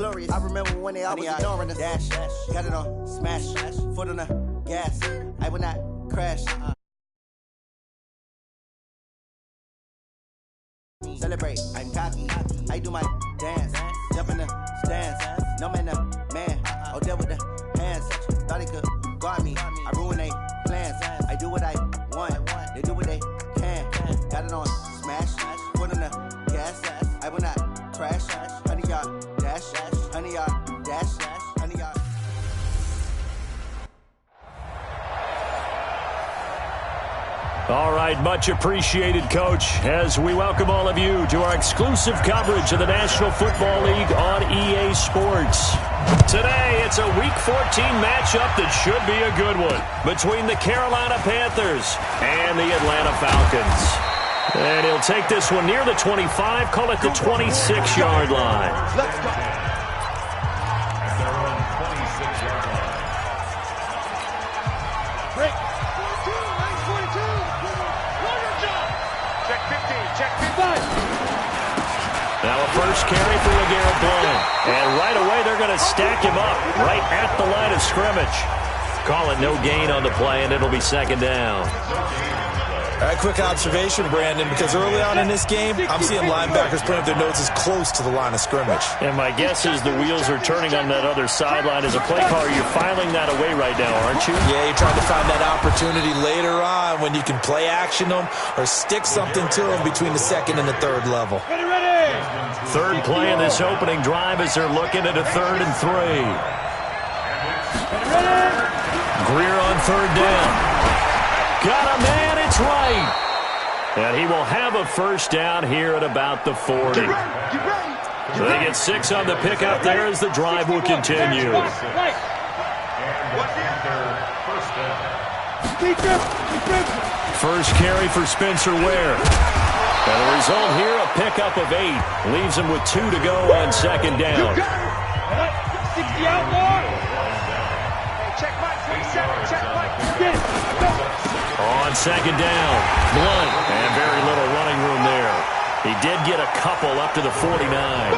glorious. I remember when they always ignoring us. Dash, got it on, smash, foot on the gas. I will not crash. Celebrate, I'm cocky. I do my dance, jump in the stands. No man, oh, deal with the hands. Thought he could guard me. I ruin they plans. I do what I want. They do what they can. Got it on smash, foot on the gas. I will not crash. 100-yard dash, 100-yard dash, 100-yard. All right, much appreciated, Coach, as we welcome all of you to our exclusive coverage of the National Football League on EA Sports. Today, it's a Week 14 matchup that should be a good one between the Carolina Panthers and the Atlanta Falcons. And he'll take this one near the 25, call it the 26-yard line. Let's go. Break. 22. Check 15. Check 15. Now a first carry for LeGarrette Blount. And right away they're going to stack him up right at the line of scrimmage. Call it no gain on the play, and it'll be second down. All right, quick observation, Brandon, because early on in this game, I'm seeing linebackers putting up their noses close to the line of scrimmage. And my guess is the wheels are turning on that other sideline. As a play caller, you're filing that away right now, aren't you? Yeah, you're trying to find that opportunity later on when you can play action them or stick something to them between the second and the third level. Ready. Third play in this opening drive as they're looking at a 3rd and 3. Greer on third down. Got a man, it's right. And he will have a first down here at about the 40. They get 6 on the pickup there as the drive will continue. First carry for Spencer Ware. And the result here, a pickup of 8. Leaves him with 2 to go on second down. 60 out more. Check Mike, 27. Check Mike. On second down, Blount, and very little running room there. He did get a couple up to the 49.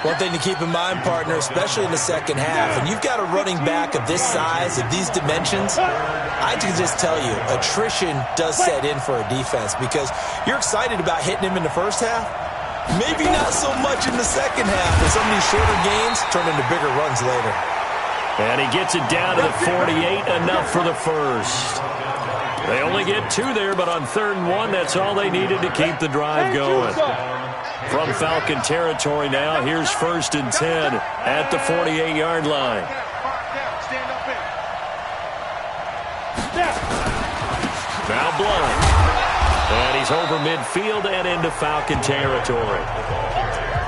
One thing to keep in mind, partner, especially in the second half, and you've got a running back of this size, of these dimensions, I can just tell you, attrition does set in for a defense because you're excited about hitting him in the first half. Maybe not so much in the second half, but some of these shorter gains turn into bigger runs later. And he gets it down to the 48, enough for the first. They only get 2 there, but on 3rd and 1, that's all they needed to keep the drive going. From Falcon territory now, here's 1st and 10 at the 48-yard line. Now Blount. And he's over midfield and into Falcon territory.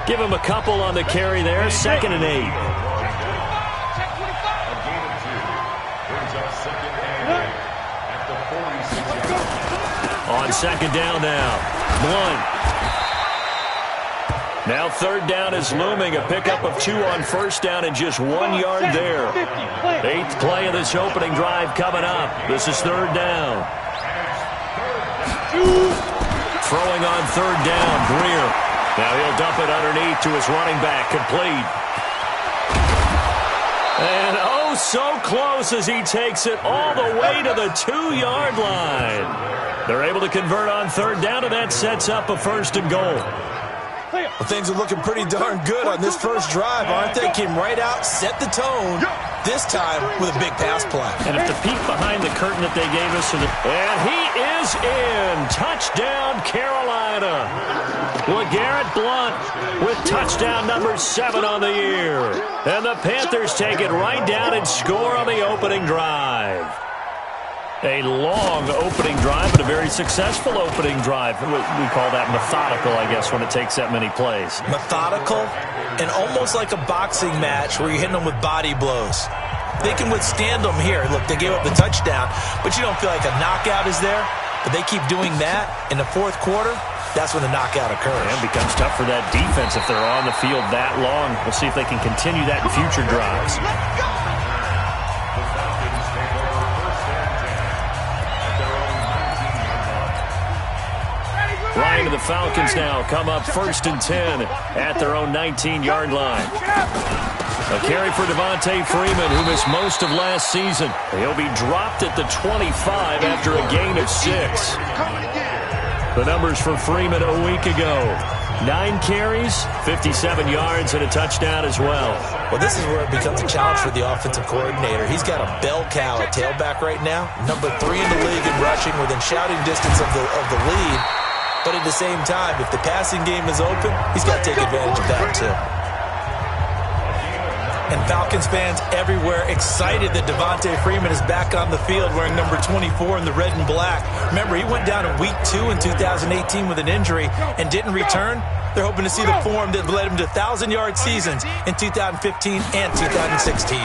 Give him a couple on the carry there, 2nd and 8. On second down now, Blount. Now 3rd down is looming, a pickup of 2 on 1st down and just 1 yard there. 8th play of this opening drive coming up. This is 3rd down. Throwing on 3rd down, Greer. Now he'll dump it underneath to his running back, complete. And oh, so close as he takes it all the way to the 2-yard line. They're able to convert on 3rd down, and that sets up a 1st and goal. Well, things are looking pretty darn good on this first drive, aren't they? Came right out, set the tone, this time with a big pass play. And if the peek behind the curtain that they gave us, and he is in. Touchdown, Carolina. LeGarrette Blount with touchdown number 7 on the year. And the Panthers take it right down and score on the opening drive. A long opening drive, but a very successful opening drive. We call that methodical, I guess, when it takes that many plays. Methodical and almost like a boxing match where you're hitting them with body blows. They can withstand them here. Look, they gave up the touchdown, but you don't feel like a knockout is there. But they keep doing that in the 4th quarter. That's when the knockout occurs. And it becomes tough for that defense if they're on the field that long. We'll see if they can continue that in future drives. Ryan and the Falcons now come up 1st and 10 at their own 19-yard line. A carry for Devontae Freeman, who missed most of last season. He'll be dropped at the 25 after a gain of 6. The numbers for Freeman a week ago. 9 carries, 57 yards, and a touchdown as well. Well, this is where it becomes a challenge for the offensive coordinator. He's got a bell cow at tailback right now. Number 3 in the league in rushing, within shouting distance of the lead. But at the same time, if the passing game is open, he's got to take advantage of that too. And Falcons fans everywhere excited that Devontae Freeman is back on the field wearing number 24 in the red and black. Remember, he went down in week 2 in 2018 with an injury and didn't return. They're hoping to see the form that led him to 1,000-yard seasons in 2015 and 2016.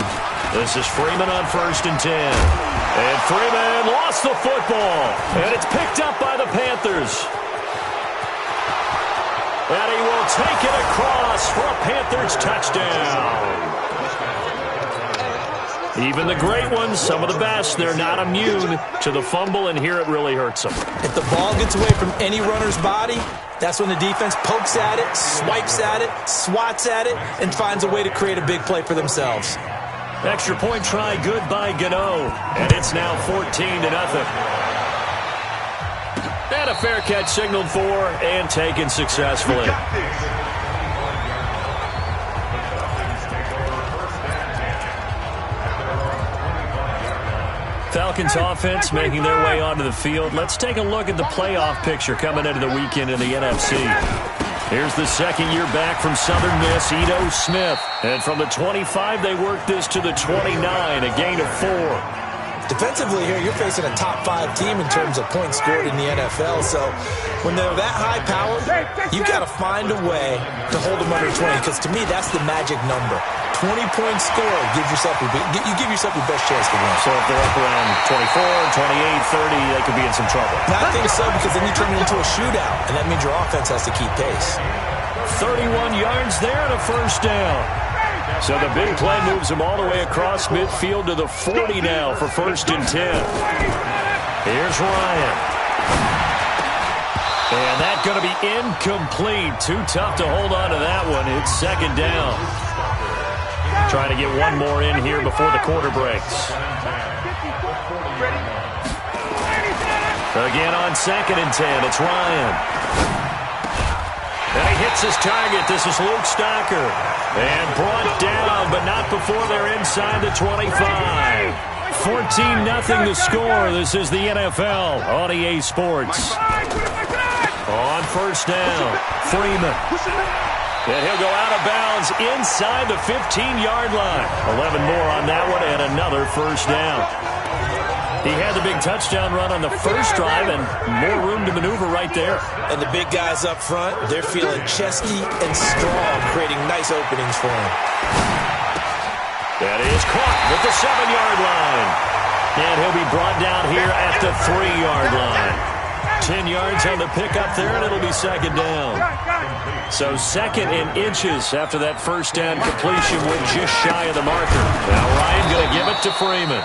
This is Freeman on 1st and 10. And Freeman lost the football. And it's picked up by the Panthers. And he will take it across for a Panthers touchdown. Even the great ones, some of the best, they're not immune to the fumble, and here it really hurts them. If the ball gets away from any runner's body, that's when the defense pokes at it, swipes at it, swats at it, and finds a way to create a big play for themselves. Extra point try good by Gano, and it's now 14-0. And a fair catch signaled for and taken successfully. Falcons offense making their way onto the field. Let's take a look at the playoff picture coming into the weekend in the NFC. Here's the second year back from Southern Miss, Ito Smith. And from the 25, they work this to the 29, a gain of 4. Defensively here, you're facing a top-5 team in terms of points scored in the NFL. So when they're that high-powered, you've got to find a way to hold them under 20, because to me, that's the magic number. 20 points scored, you give yourself your best chance to win. So if they're up around 24, 28, 30, they could be in some trouble. I think so, because then you turn it into a shootout, and that means your offense has to keep pace. 31 yards there and a first down. So the big play moves him all the way across midfield to the 40 now for 1st and 10. Here's Ryan. And that's going to be incomplete. Too tough to hold on to that one. It's 2nd down. Trying to get one more in here before the quarter breaks. Again on 2nd and 10. It's Ryan. And he hits his target. This is Luke Stocker. And brought down, but not before they're inside the 25. 14-0 the score. This is the NFL on EA Sports. On 1st down, Freeman. And he'll go out of bounds inside the 15-yard line. 11 more on that one and another first down. He had the big touchdown run on the first drive and more room to maneuver right there. And the big guys up front, they're feeling chesty and strong, creating nice openings for him. That is caught at the 7-yard line. And he'll be brought down here at the 3-yard line. 10 yards on the pickup there, and it'll be 2nd down. So 2nd and inches after that first down completion, went just shy of the marker. Now Ryan going to give it to Freeman.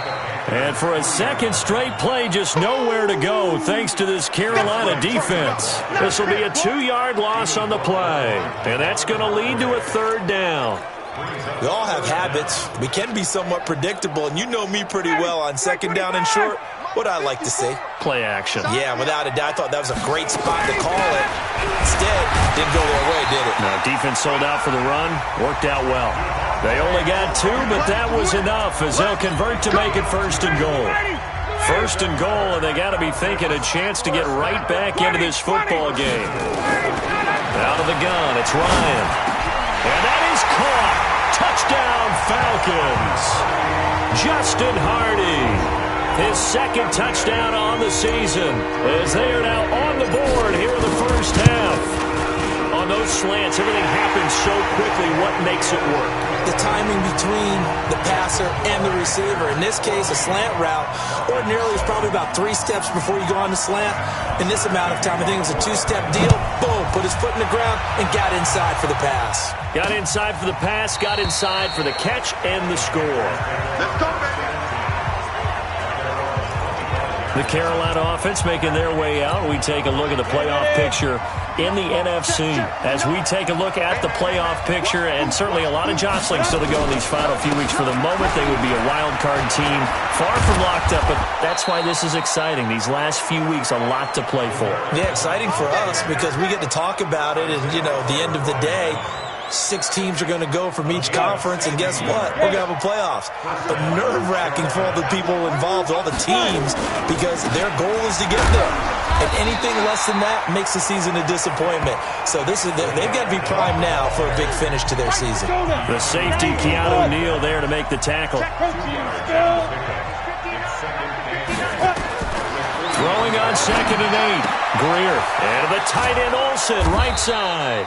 And for a second straight play, just nowhere to go thanks to this Carolina defense. This will be a 2-yard loss on the play. And that's going to lead to a 3rd down. We all have habits. We can be somewhat predictable, and you know me pretty well on 2nd down and short. What I like to see. Play action. Yeah, without a doubt. I thought that was a great spot to call it. Instead, didn't go their way, did it? Now, defense sold out for the run. Worked out well. They only got 2, but that was enough as they'll convert to make it 1st and goal. 1st and goal, and they got to be thinking a chance to get right back into this football game. Out of the gun, it's Ryan. And that is caught. Touchdown, Falcons. Justin Hardy. His 2nd touchdown on the season as they are now on the board here in the first half. On those slants, everything happens so quickly. What makes it work? The timing between the passer and the receiver. In this case, a slant route ordinarily is probably about 3 steps before you go on the slant. In this amount of time, I think it was a 2-step deal. Boom, put his foot in the ground and got inside for the pass. Got inside for the pass, got inside for the catch and the score. Let's go, baby. The Carolina offense making their way out. We take a look at the playoff picture in the NFC. As we take a look at the playoff picture, and certainly a lot of jostling still to go in these final few weeks. For the moment, they would be a wild card team, far from locked up, but that's why this is exciting. These last few weeks, a lot to play for. Yeah, exciting for us because we get to talk about it, and, at the end of the day, 6 teams are going to go from each conference, and guess what? We're going to have a playoffs. But nerve-wracking for all the people involved, all the teams, because their goal is to get there. And anything less than that makes the season a disappointment. So they've got to be primed now for a big finish to their season. The safety, Keanu Neal, there to make the tackle. Throwing on 2nd and 8. Greer. And the tight end Olsen, right side.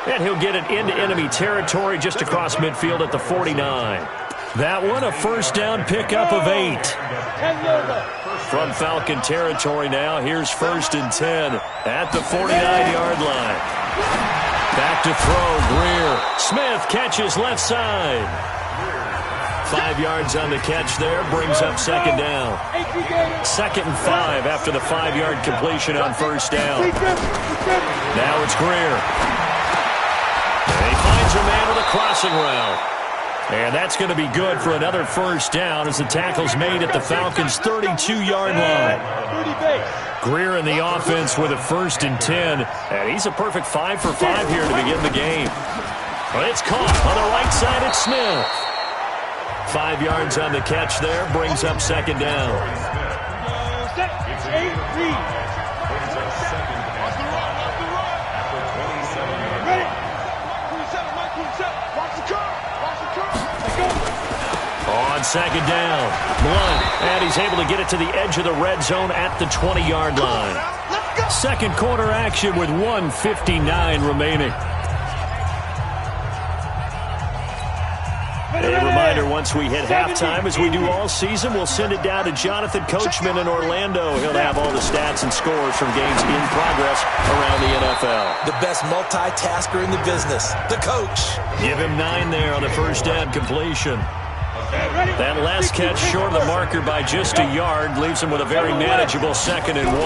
And he'll get it into enemy territory just across midfield at the 49. That one, a first down pickup of 8. From Falcon territory now, here's 1st and 10 at the 49-yard line. Back to throw, Greer. Smith catches left side. 5 yards on the catch there, brings up 2nd down. 2nd and 5 after the 5-yard completion on 1st down. Now it's Greer. And he finds a man with a crossing route. And that's going to be good for another first down as the tackle's made at the Falcons' 32-yard line. Greer in the offense with a 1st and 10. And he's a perfect 5 for 5 here to begin the game. But it's caught on the right side at Smith. 5 yards on the catch there, brings up 2nd down. On 2nd down, Blunt, and he's able to get it to the edge of the red zone at the 20-yard line. 2nd quarter action with 1:59 remaining. A reminder, once we hit halftime, as we do all season, we'll send it down to Jonathan Coachman in Orlando. He'll have all the stats and scores from games in progress around the NFL. The best multitasker in the business, the coach. Give him 9 there on the first down completion. That last catch short of the marker by just a yard leaves him with a very manageable 2nd and 1.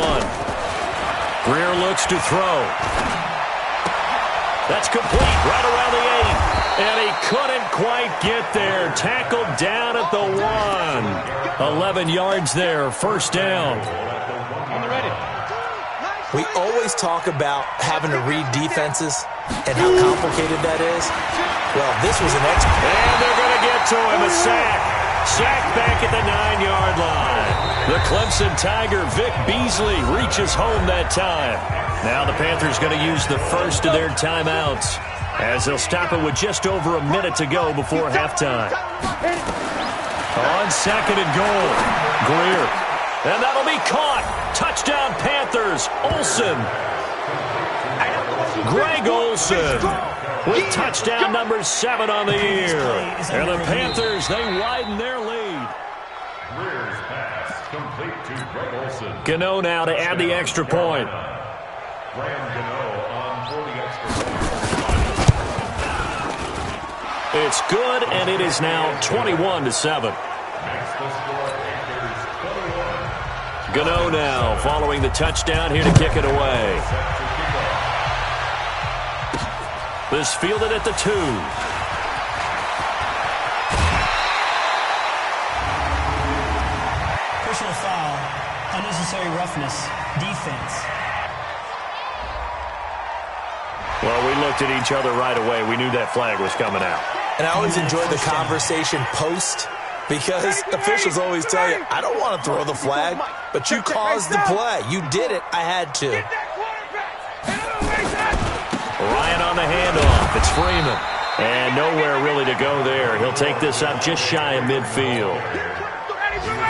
Greer looks to throw. That's complete right around the 8. And he couldn't quite get there. Tackled down at the 1. 11 yards there, first down. We always talk about having to read defenses and how complicated that is. Well, this was an expert. And they're going to get to him, a sack. Sack back at the 9-yard line. The Clemson Tiger, Vic Beasley, reaches home that time. Now the Panthers going to use the first of their timeouts, as they'll stop it with just over a minute to go before halftime. On 2nd and goal, Greer. And that'll be caught. Touchdown Panthers, Olsen. Greg Olsen with touchdown number 7 on the year. And the Panthers, they widen their lead. Greer's pass complete to Greg Olsen. Gano now to add the extra point. Graham Gano on for the extra point. It's good, and it is now 21-7. Gano now following the touchdown here to kick it away. This fielded at the 2. Personal foul, unnecessary roughness, defense. Well, we looked at each other right away. We knew that flag was coming out. And I always enjoy the conversation post, because officials always tell you, I don't want to throw the flag, but you caused the play. You did it. I had to. Ryan on the handoff. It's Freeman. And nowhere really to go there. He'll take this up just shy of midfield.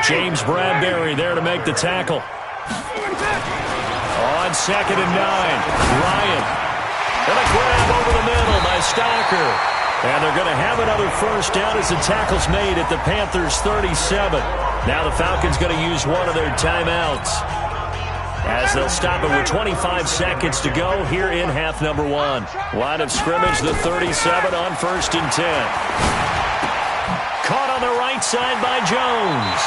James Bradbury there to make the tackle. On 2nd and 9, Ryan. And a grab over the middle by Stocker. And they're going to have another first down as the tackle's made at the Panthers' 37. Now the Falcons going to use one of their timeouts, as they'll stop it with 25 seconds to go here in half number 1. Line of scrimmage, the 37 on 1st and 10. Caught on the right side by Jones.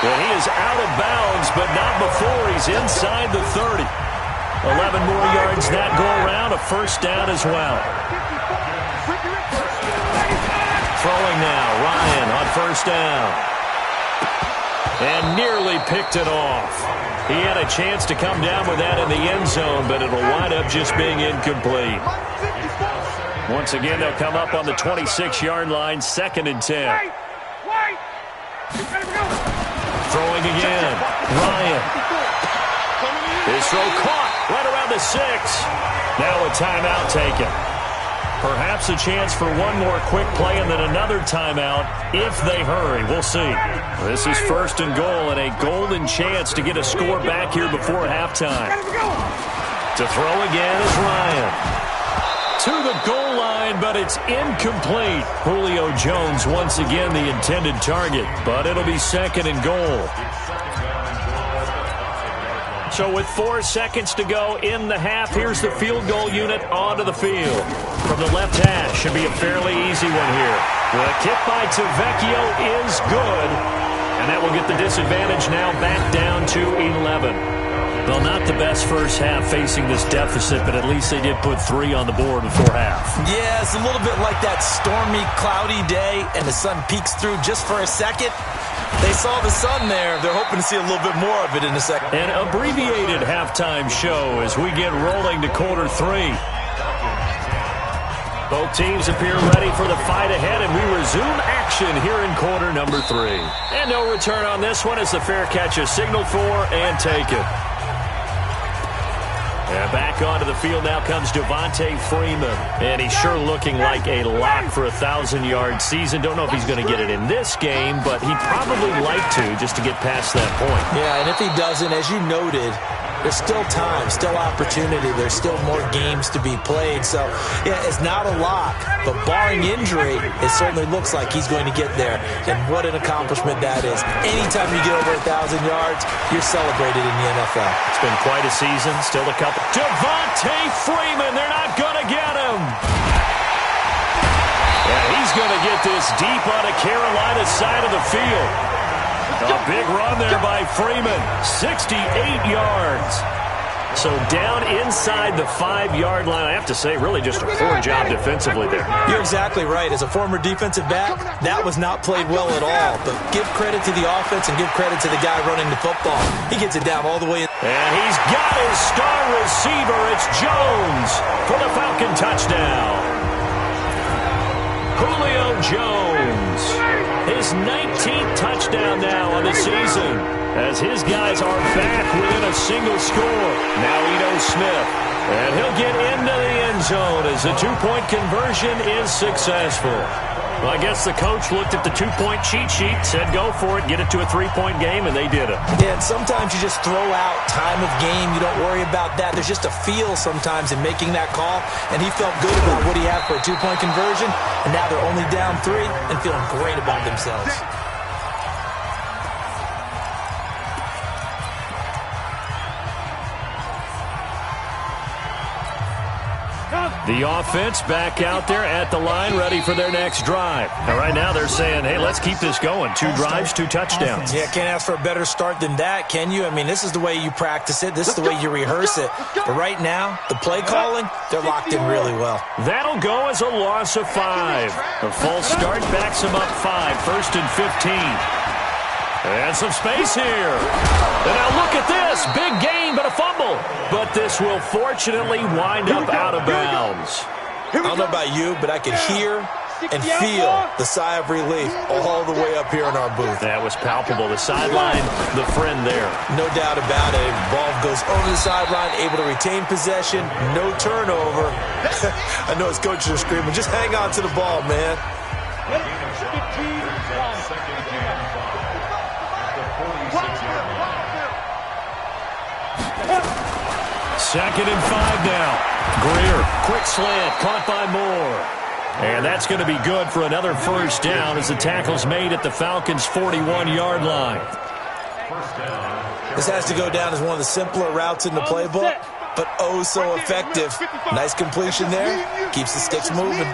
Well, he is out of bounds, but not before he's inside the 30. 11 more yards that go around, a first down as well. Throwing now, Ryan on first down. And nearly picked it off. He had a chance to come down with that in the end zone, but it'll wind up just being incomplete. Once again, they'll come up on the 26-yard line, 2nd and 10. Throwing again, Ryan. His throw caught right around the 6. Now a timeout taken. Perhaps a chance for one more quick play and then another timeout if they hurry. We'll see. This is 1st and goal and a golden chance to get a score back here before halftime. To throw again is Ryan. To the goal line, but it's incomplete. Julio Jones once again the intended target, but it'll be 2nd and goal. So with 4 seconds to go in the half, here's the field goal unit onto the field. From the left hash, should be a fairly easy one here. The kick by Tavecchio is good, and that will get the disadvantage now back down to 11. Well, not the best first half facing this deficit, but at least they did put 3 on the board before half. Yeah, it's a little bit like that stormy, cloudy day, and the sun peeks through just for a second. They saw the sun there. They're hoping to see a little bit more of it in a second. An abbreviated halftime show as we get rolling to quarter 3. Both teams appear ready for the fight ahead, and we resume action here in quarter number 3. And no return on this one as the fair catch is signaled for and taken. And back onto the field now comes Devontae Freeman. And he's sure looking like a lock for a 1,000-yard season. Don't know if he's going to get it in this game, but he'd probably like to just to get past that point. Yeah, and if he doesn't, as you noted, there's still time, still opportunity. There's still more games to be played. So, yeah, it's not a lock. But barring injury, it certainly looks like he's going to get there. And what an accomplishment that is. Anytime you get over 1,000 yards, you're celebrated in the NFL. It's been quite a season. Still a couple. Devontae Freeman, they're not going to get him. And he's going to get this deep on the Carolina side of the field. A big run there by Freeman, 68 yards. So down inside the 5-yard line. I have to say, really just a poor job defensively there. You're exactly right. As a former defensive back, that was not played well at all. But give credit to the offense and give credit to the guy running the football. He gets it down all the way. And he's got his star receiver. It's Jones for the Falcon touchdown. Julio Jones. His 19th touchdown now on the season as his guys are back within a single score. Now Ito Smith, and he'll get into the end zone as the 2-point conversion is successful. Well, I guess the coach looked at the 2-point cheat sheet, said go for it, get it to a 3-point game, and they did it. Yeah, and sometimes you just throw out time of game. You don't worry about that. There's just a feel sometimes in making that call, and he felt good about what he had for a 2-point conversion, and now they're only down 3 and feeling great about themselves. The offense back out there at the line, ready for their next drive. Now, right now they're saying, hey, let's keep this going. 2 drives, 2 touchdowns. Yeah, can't ask for a better start than that, can you? I mean, this is the way you practice it. This is the way you rehearse it. But right now, the play calling, they're locked in really well. That'll go as a loss of 5. The false start backs them up 5, 1st and 15. And some space here. And now look at this. Big gain, but a fumble. But this will fortunately wind up out of bounds. I don't know about you, but I could hear and feel the sigh of relief all the way up here in our booth. That was palpable. The sideline, the friend there. No doubt about it. Ball goes over the sideline, able to retain possession, no turnover. I know his coaches are screaming, just hang on to the ball, man. 2nd and 5 now. Greer, quick slant, caught by Moore. And that's going to be good for another first down as the tackle's made at the Falcons' 41-yard line. This has to go down as one of the simpler routes in the playbook, but oh so effective. Nice completion there. Keeps the sticks moving.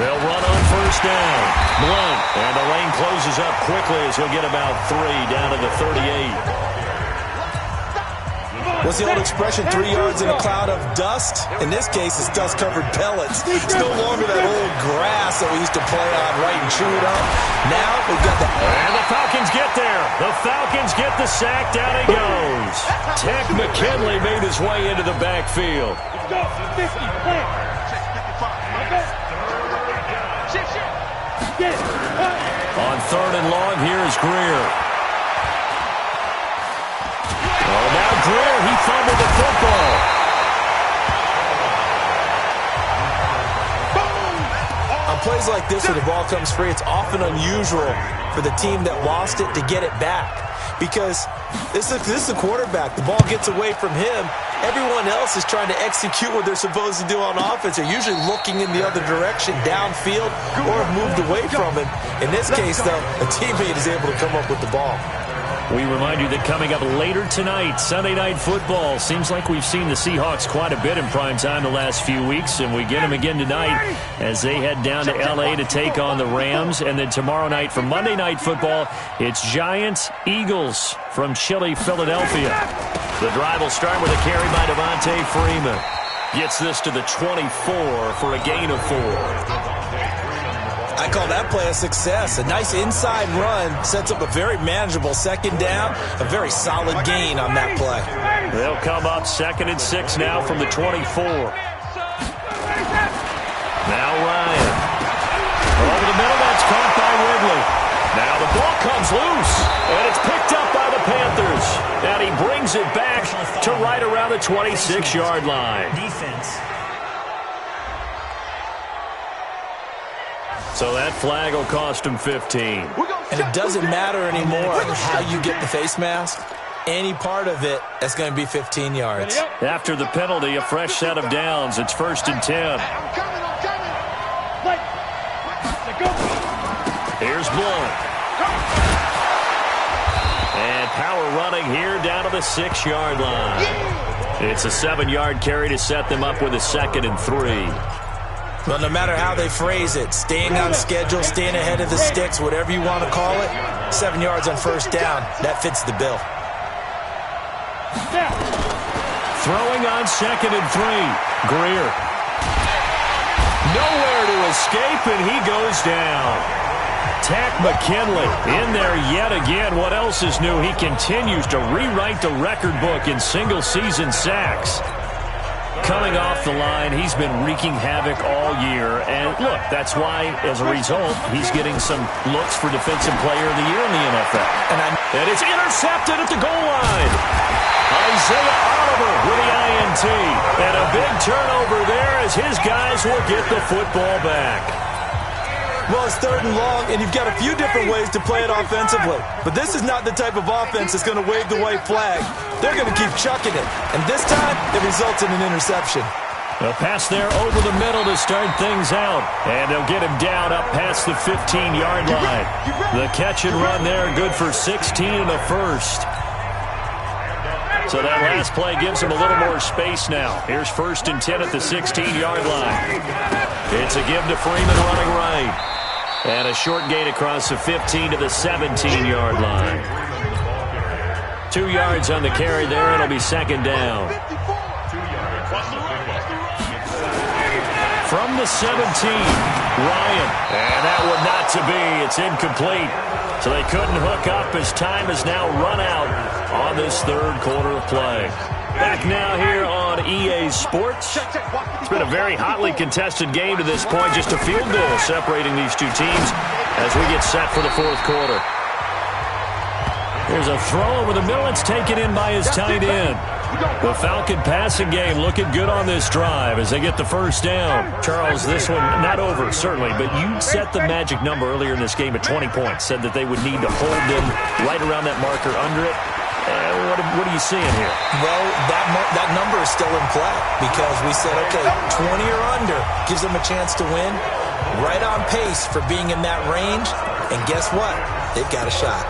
They'll run on first down. Blunt. And the lane closes up quickly as he'll get about 3 down to the 38. What's the old expression, 3 yards in a cloud of dust? In this case, it's dust-covered pellets. It's no longer that old grass that we used to play on, right, and chew it up. Now we've got the... And the Falcons get there. The Falcons get the sack. Down he goes. Tech McKinley made his way into the backfield. Let's go. 50. Play. Check 55. Shift. Get it. On 3rd and long, here's Greer. Oh, now Greer, he fumbled the football. On plays like this where the ball comes free, it's often unusual for the team that lost it to get it back. Because this is a quarterback. The ball gets away from him. Everyone else is trying to execute what they're supposed to do on offense. They're usually looking in the other direction, downfield, or have moved away from him. In this case, though, a teammate is able to come up with the ball. We remind you that coming up later tonight, Sunday Night Football. Seems like we've seen the Seahawks quite a bit in prime time the last few weeks, and we get them again tonight as they head down to L.A. to take on the Rams. And then tomorrow night for Monday Night Football, it's Giants-Eagles from Chile, Philadelphia. The drive will start with a carry by Devontae Freeman. Gets this to the 24 for a gain of 4. I call that play a success. A nice inside run sets up a very manageable second down. A very solid gain on that play. They'll come up 2nd and 6 now from the 24. Now Ryan. Over the middle, that's caught by Ridley. Now the ball comes loose, and it's picked up by the Panthers. And he brings it back to right around the 26-yard line. Defense. So that flag will cost him 15. And it doesn't matter anymore how you get the face mask. Any part of it, that's going to be 15 yards. After the penalty, a fresh set of downs. It's 1st and 10. Here's Blunt. And power running here down to the 6-yard line. It's a 7-yard carry to set them up with a 2nd and 3. Well, no matter how they phrase it, staying on schedule, staying ahead of the sticks, whatever you want to call it, 7 yards on first down, that fits the bill. Throwing on 2nd and 3. Greer. Nowhere to escape, and he goes down. Tech McKinley in there yet again. What else is new? He continues to rewrite the record book in single-season sacks. Coming off the line, he's been wreaking havoc all year. And, look, that's why, as a result, he's getting some looks for Defensive Player of the Year in the NFL. And it's intercepted at the goal line. Isaiah Oliver with the INT. And a big turnover there as his guys will get the football back. Well, it's 3rd and long, and you've got a few different ways to play it offensively. But this is not the type of offense that's going to wave the white flag. They're going to keep chucking it. And this time, it results in an interception. A pass there over the middle to start things out. And they'll get him down up past the 15-yard line. The catch and run there, good for 16 and a first. So that last play gives him a little more space now. Here's 1st and 10 at the 16-yard line. It's a give to Freeman running right. And a short gain across the 15 to the 17-yard line. 2 yards on the carry there. It'll be 2nd down. From the 17, Ryan. And that would not to be. It's incomplete. So they couldn't hook up as time is now run out on this 3rd quarter of play. Back now here on EA Sports. It's been a very hotly contested game to this point. Just a field goal separating these two teams as we get set for the 4th quarter. There's a throw over the middle. It's taken in by his tight end. The Falcon passing game looking good on this drive as they get the first down. Charles, this one not over, certainly, but you set the magic number earlier in this game at 20 points. Said that they would need to hold them right around that marker under it. What are you seeing here? Well, that number is still in play because we said, okay, 20 or under gives them a chance to win. Right on pace for being in that range. And guess what? They've got a shot.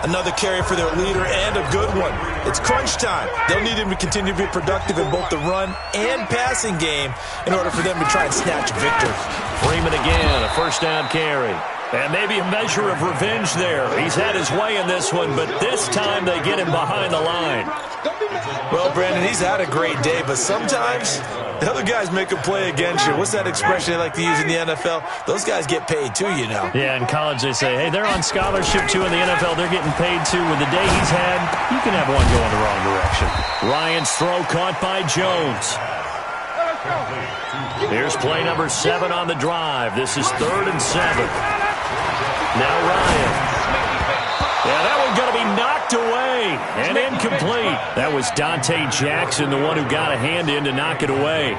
Another carry for their leader, and a good one. It's crunch time. They'll need him to continue to be productive in both the run and passing game in order for them to try and snatch a victory. Freeman again, a first down carry. And maybe a measure of revenge there. He's had his way in this one, but this time they get him behind the line. Well, Brandon, he's had a great day, but sometimes the other guys make a play against you. What's that expression they like to use in the NFL? Those guys get paid too, you know. Yeah, in college they say, hey, they're on scholarship too. In the NFL, they're getting paid too. With the day he's had, you can have one going the wrong direction. Ryan's throw caught by Jones. Here's play number 7 on the drive. This is 3rd and 7. Now Ryan. Yeah, that one's going to be knocked away and incomplete. That was Dante Jackson, the one who got a hand in to knock it away.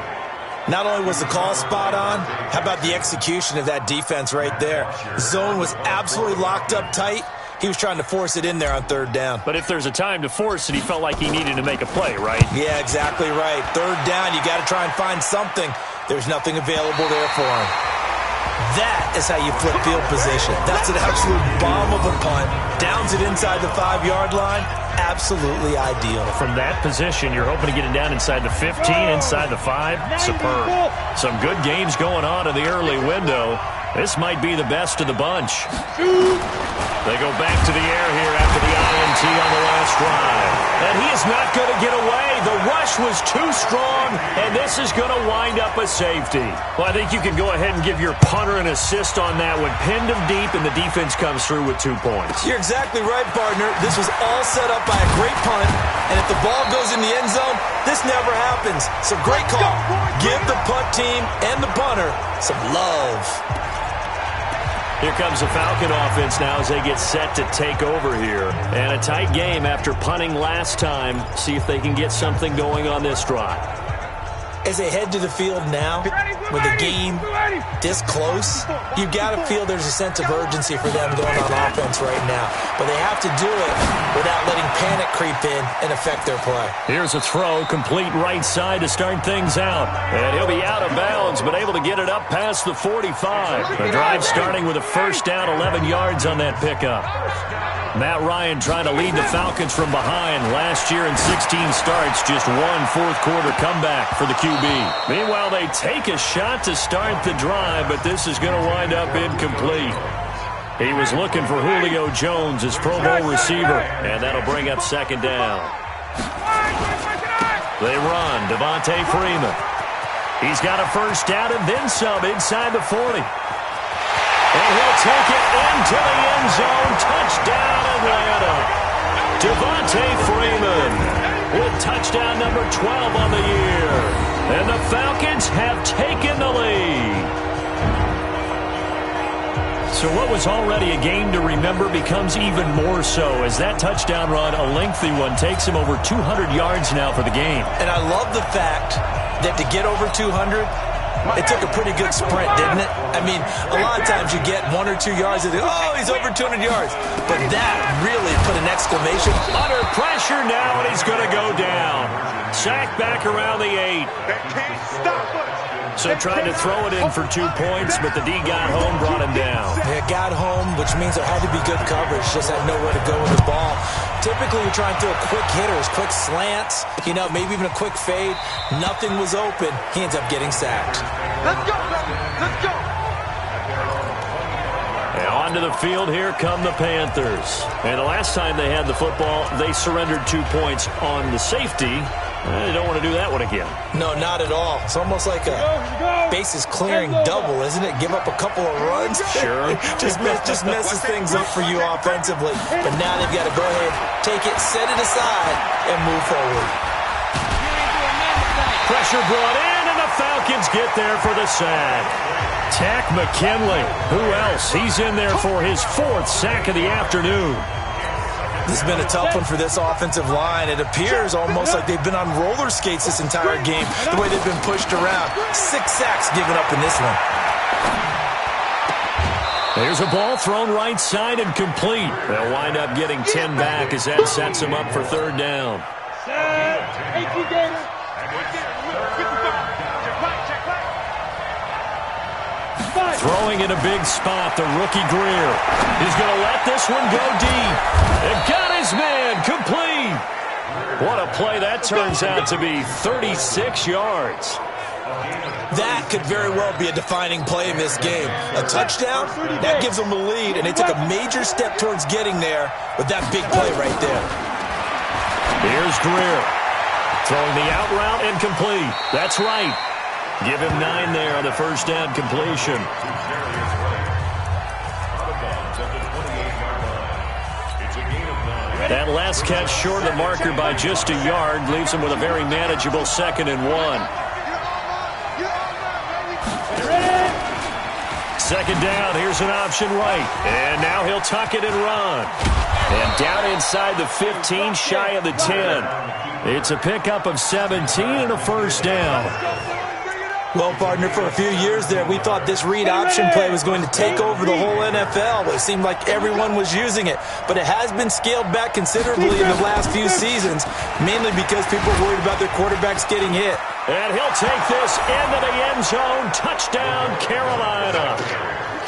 Not only was the call spot on, how about the execution of that defense right there? Zone was absolutely locked up tight. He was trying to force it in there on 3rd down. But if there's a time to force it, he felt like he needed to make a play, right? Yeah, exactly right. 3rd down, you got to try and find something. There's nothing available there for him. That is how you flip field position. That's an absolute bomb of a punt. Downs it inside the 5-yard line. Absolutely ideal. From that position, you're hoping to get it down inside the 15, inside the 5. Superb. Some good games going on in the early window. This might be the best of the bunch. They go back to the air here after the INT on the last drive. And he is not going to get away. The rush was too strong, and this is going to wind up a safety. Well, I think you can go ahead and give your punter an assist on that one. Pinned him deep, and the defense comes through with 2 points. You're exactly right, partner. This was all set up by a great punt, and if the ball goes in the end zone, this never happens. So great call. Give the punt team and the punter some love. Here comes the Falcon offense now as they get set to take over here. And a tight game after punting last time. See if they can get something going on this drive. As they head to the field now, with the game this close, you've got to feel there's a sense of urgency for them going on offense right now. But they have to do it without letting panic creep in and affect their play. Here's a throw, complete right side to start things out. And he'll be out of bounds, but able to get it up past the 45. The drive starting with a first down, 11 yards on that pickup. Matt Ryan trying to lead the Falcons from behind. Last year in 16 starts, just 1 fourth-quarter comeback for the QB. Meanwhile, they take a shot to start the drive, but this is going to wind up incomplete. He was looking for Julio Jones, his Pro Bowl receiver, and that'll bring up 2nd down. They run. Devontae Freeman. He's got a first down and then some inside the 40. And he'll take it into the end zone. Touchdown, Atlanta. Devontae Freeman with touchdown number 12 on the year. And the Falcons have taken the lead. So what was already a game to remember becomes even more so as that touchdown run, a lengthy one, takes him over 200 yards now for the game. And I love the fact that to get over 200, it took a pretty good sprint, didn't it? I mean, a lot of times you get 1 or 2 yards and oh, he's over 200 yards. But that really put an exclamation. Under pressure now, and he's going to go down. Sacked back around the 8. They can't stop us. So tried to throw it in for 2 points, but the D got home, brought him down. Yeah, got home, which means there had to be good coverage. Just had nowhere to go with the ball. Typically, you're trying to throw quick hitters, quick slants, maybe even a quick fade. Nothing was open. He ends up getting sacked. Let's go, baby. Let's go. And onto the field, here come the Panthers. And the last time they had the football, they surrendered 2 points on the safety. They don't want to do that one again. No, not at all. It's almost like a bases clearing double, isn't it? Give up a couple of runs. Sure. just messes things up for you offensively. But now they've got to go ahead, take it, set it aside, and move forward. Pressure brought in, and the Falcons get there for the sack. Tack McKinley. Who else? He's in there for his 4th sack of the afternoon. This has been a tough one for this offensive line. It appears almost like they've been on roller skates this entire game, the way they've been pushed around. 6 sacks given up in this one. There's a ball thrown right side and complete. They'll wind up getting 10 back as that sets them up for 3rd down. Throwing in a big spot, the rookie Greer. He's going to let this one go deep. And got his man complete. What a play that turns out to be, 36 yards. That could very well be a defining play in this game. A touchdown, that gives them a lead, and they took a major step towards getting there with that big play right there. Here's Greer. Throwing the out route and complete. That's right. Give him 9 there on the first down completion. That last catch short of the marker by just a yard leaves him with a very manageable 2nd and 1. Second down, here's an option right. And now he'll tuck it and run. And down inside the 15, shy of the 10. It's a pickup of 17 and a first down. Well, partner, for a few years there, we thought this read option play was going to take over the whole NFL. It seemed like everyone was using it. But it has been scaled back considerably in the last few seasons, mainly because people are worried about their quarterbacks getting hit. And he'll take this into the end zone. Touchdown, Carolina.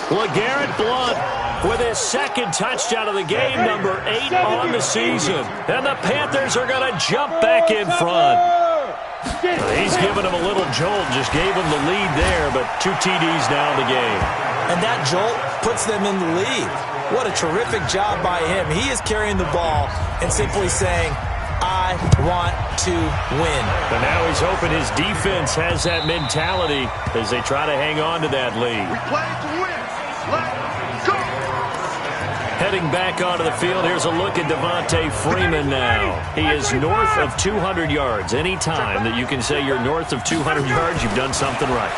LeGarrette Blount with his 2nd touchdown of the game, number 8 on the season. And the Panthers are going to jump back in front. He's given him a little jolt, just gave him the lead there, but 2 TDs now in the game. And that jolt puts them in the lead. What a terrific job by him. He is carrying the ball and simply saying, I want to win. But now he's hoping his defense has that mentality as they try to hang on to that lead. We play to win. Let's go. Heading back onto the field, here's a look at Devontae Freeman now. He is north of 200 yards. Any time that you can say you're north of 200 yards, you've done something right.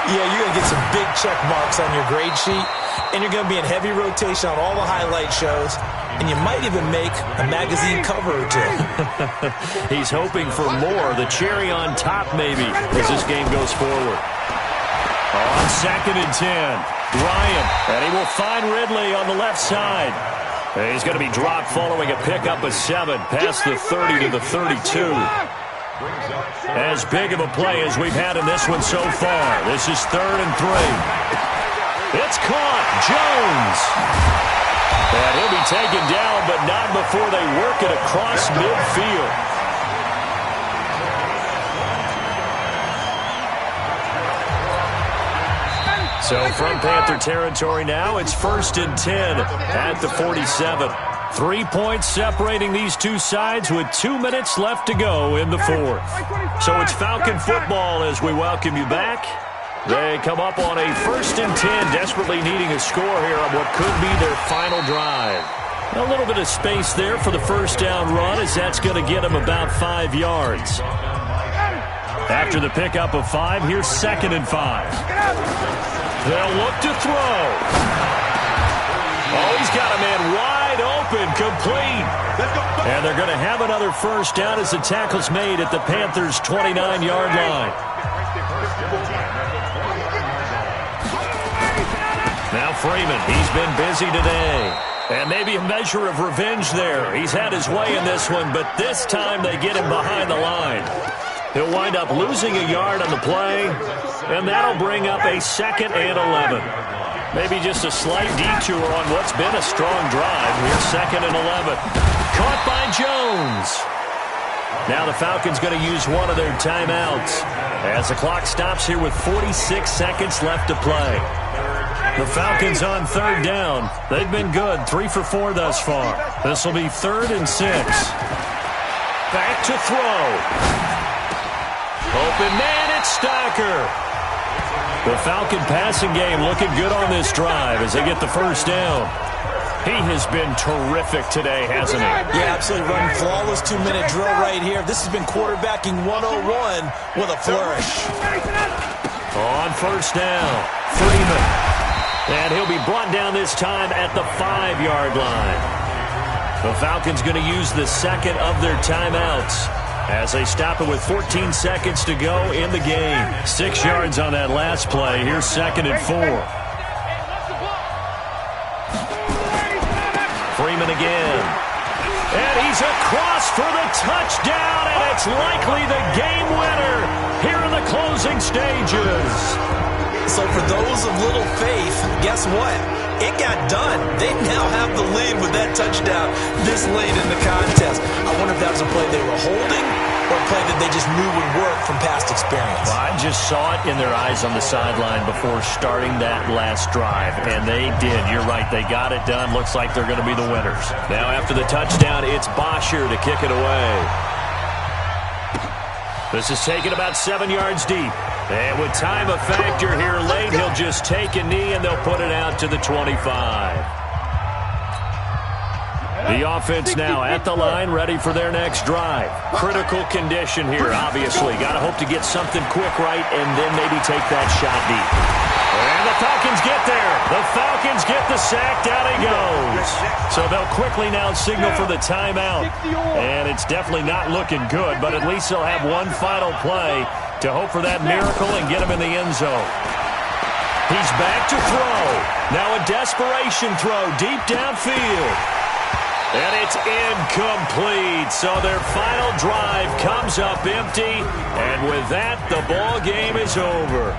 Yeah, you're going to get some big check marks on your grade sheet, and you're going to be in heavy rotation on all the highlight shows, and you might even make a magazine cover or two. He's hoping for more, the cherry on top maybe, as this game goes forward. On 2nd and 10, Ryan, and he will find Ridley on the left side. And he's going to be dropped following a pickup of 7, past the 30 to the 32. As big of a play as we've had in this one so far. This is 3rd and 3. It's caught. Jones. And he'll be taken down, but not before they work it across midfield. So from Panther territory now, it's 1st and 10 at the 47. 3 points separating these two sides with 2 minutes left to go in the 4th. So it's Falcon football as we welcome you back. They come up on a 1st and 10, desperately needing a score here on what could be their final drive. A little bit of space there for the first down run, as that's going to get them about 5 yards. After the pickup of 5, here's 2nd and 5. They'll look to throw. Oh, he's got a man wide open, complete. And they're going to have another first down as the tackle's made at the Panthers' 29-yard line. Now Freeman, he's been busy today. And maybe a measure of revenge there. He's had his way in this one, but this time they get him behind the line. He'll wind up losing a yard on the play, and that'll bring up a 2nd and 11. Maybe just a slight detour on what's been a strong drive. Here's 2nd and 11. Caught by Jones. Now the Falcons going to use one of their timeouts as the clock stops here with 46 seconds left to play. The Falcons on 3rd down. They've been good, 3 for 4 thus far. This will be 3rd and 6. Back to throw. Open man, it's Stocker. The Falcon passing game looking good on this drive as they get the first down. He has been terrific today, hasn't he? Yeah, absolutely. Running flawless 2-minute drill right here. This has been quarterbacking 101 with a flourish. On first down, Freeman. And he'll be brought down this time at the 5-yard line. The Falcons going to use the 2nd of their timeouts as they stop it with 14 seconds to go in the game. 6 yards on that last play. Here's 2nd and 4. Freeman again. And he's across for the touchdown, and it's likely the game winner here in the closing stages. So for those of little faith, guess what? It got done. They now have the lead with that touchdown this late in the contest. I wonder if that was a play they were holding or a play that they just knew would work from past experience. Well, I just saw it in their eyes on the sideline before starting that last drive, and they did. You're right. They got it done. Looks like they're going to be the winners. Now after the touchdown, it's Bosher to kick it away. This is taken about 7 yards deep. And with time a factor here late, he'll just take a knee and they'll put it out to the 25. The offense now at the line, ready for their next drive. Critical condition here, obviously. Got to hope to get something quick right and then maybe take that shot deep. And the Falcons get there. The Falcons get the sack. Down he goes. So they'll quickly now signal for the timeout. And it's definitely not looking good, but at least they'll have one final play to hope for that miracle and get him in the end zone. He's back to throw. Now a desperation throw deep downfield. And it's incomplete. So their final drive comes up empty. And with that, the ball game is over.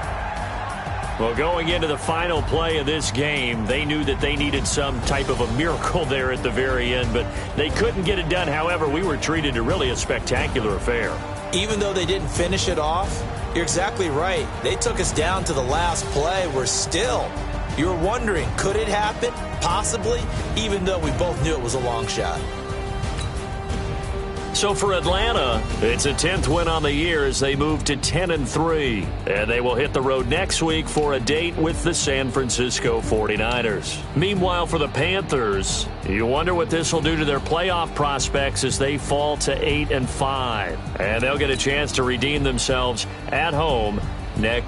Well, going into the final play of this game, they knew that they needed some type of a miracle there at the very end, but they couldn't get it done. However, we were treated to really a spectacular affair. Even though they didn't finish it off, you're exactly right. They took us down to the last play. We're still, you're wondering, could it happen? Possibly, even though we both knew it was a long shot. So for Atlanta, it's a 10th win on the year as they move to 10-3. And they will hit the road next week for a date with the San Francisco 49ers. Meanwhile, for the Panthers, you wonder what this will do to their playoff prospects as they fall to 8-5. And they'll get a chance to redeem themselves at home next